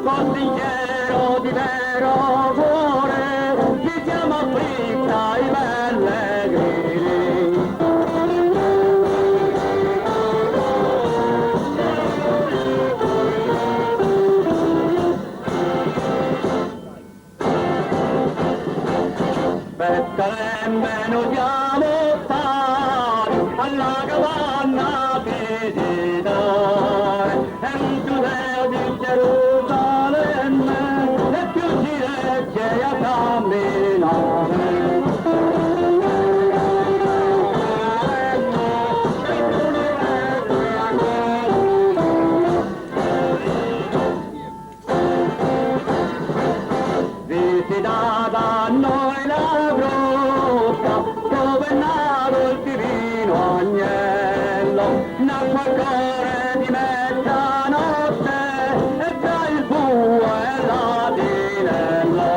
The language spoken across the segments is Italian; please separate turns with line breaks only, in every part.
Consigliero di vero cuore, chi chiama afflitta i pellegrini. Bettelemme siamo stati alla capanna visitare, e un giudeo di Gerusalemme e più ci regge a camminare. Visitata a noi la grotta, dove è nato il divino agnello, nacque al cuore di mezzanotte, e tra il bue e l'asinello.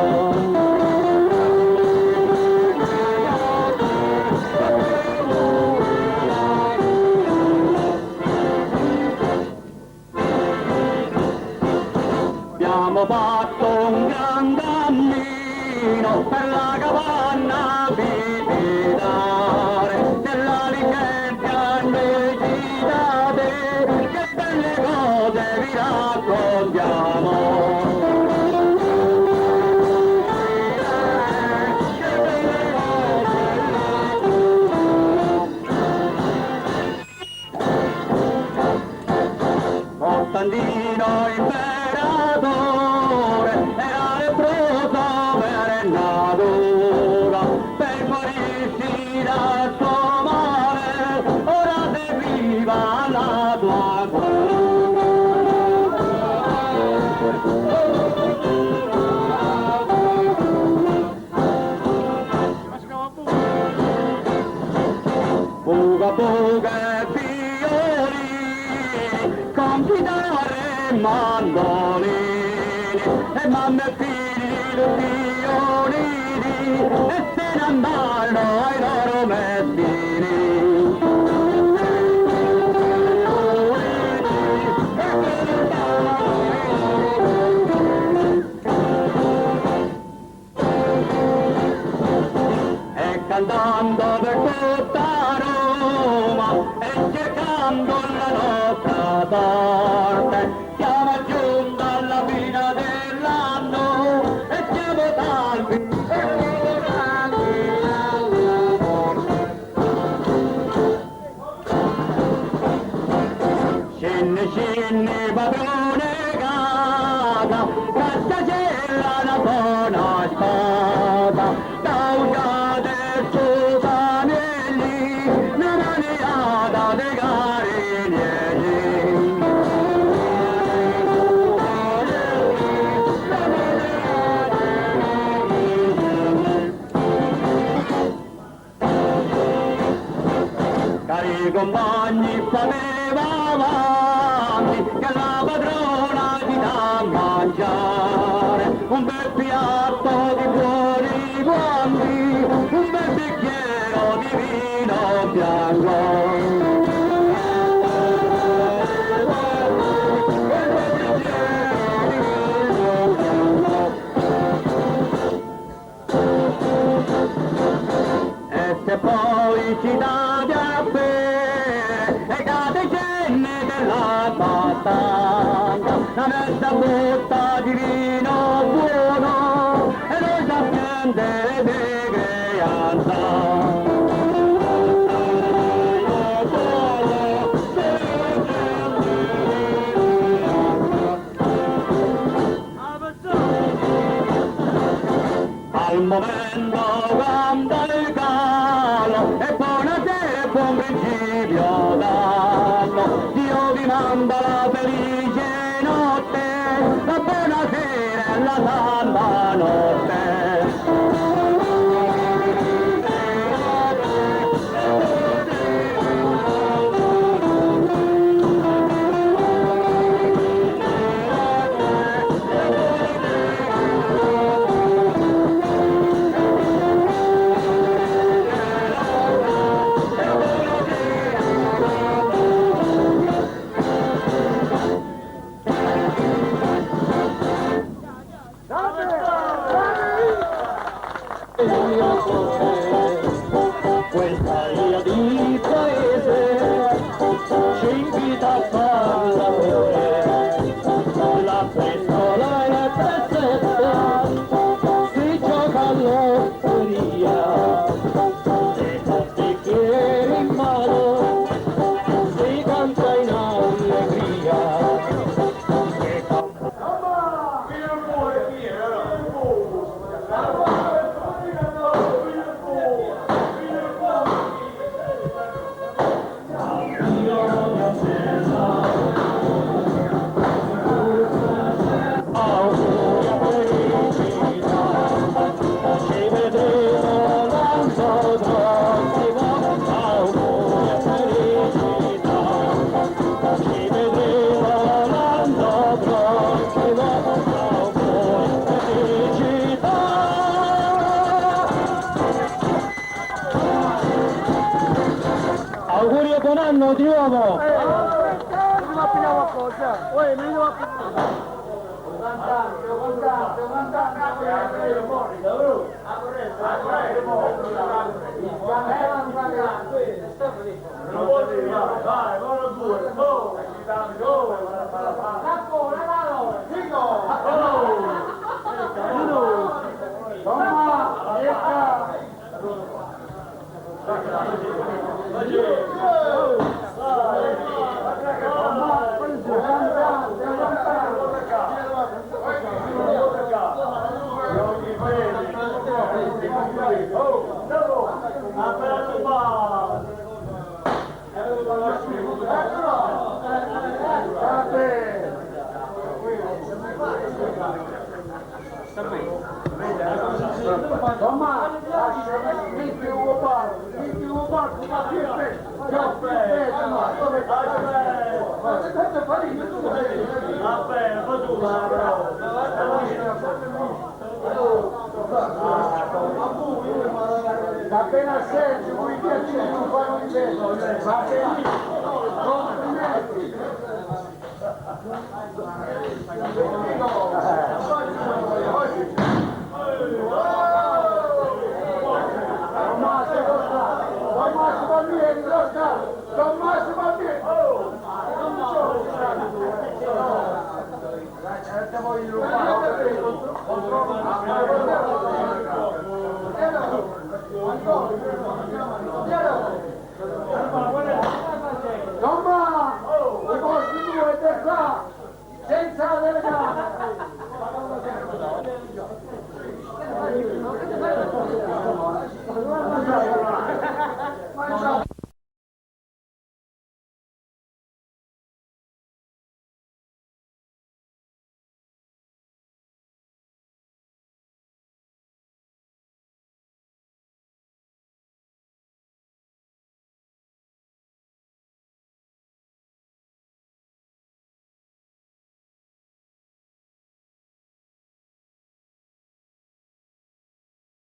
Abbiamo fatto un gran cammino per la capanna visitare, della licenza invecitate, che belle cose vi raccontiamo. Costantino imperatore era leproso per natura, per guarirsi dal suo male, ora serviva la tua Fuga, fuga e violini, con chitarre e mandolini, e mamme e figli violini, e se ne andarono ai loro mestini. E cantando per tutta Roma e cercando la nostra sorte, siamo giunti alla fine dell'anno e siamo salvi e lavorati alla morte. Scinni, scinni, padrone casa, cacciacella la buona spada, da usate su panelli, una maniata dei carinieri. Cari compagni, sapeva avanti che la padrona ti dà a mangiare un bel piatto di buoni guanti, un bel bicchiere di vino bianco. E se poi ci date a bere e date cenne della battaglia, una mezza botta di vino buono e noi sappiamo di creanza. un momento canta il gallo e buonasera e buon principio d'anno. Dio vi manda la felice notte, la buonasera e la santa notte. Questa via di paese ci invita a far l'amore, la pistola e la cassetta, si gioca all'otteria, si fa bicchieri in mano, si canta in allegria.
Auguri e buon anno di nuovo!
Appena senti, vuoi piacere, non fai un gesto, va Tommaso Bambini, Tommaso Bambini! Tomma! I vostri due qua! Senza delegare!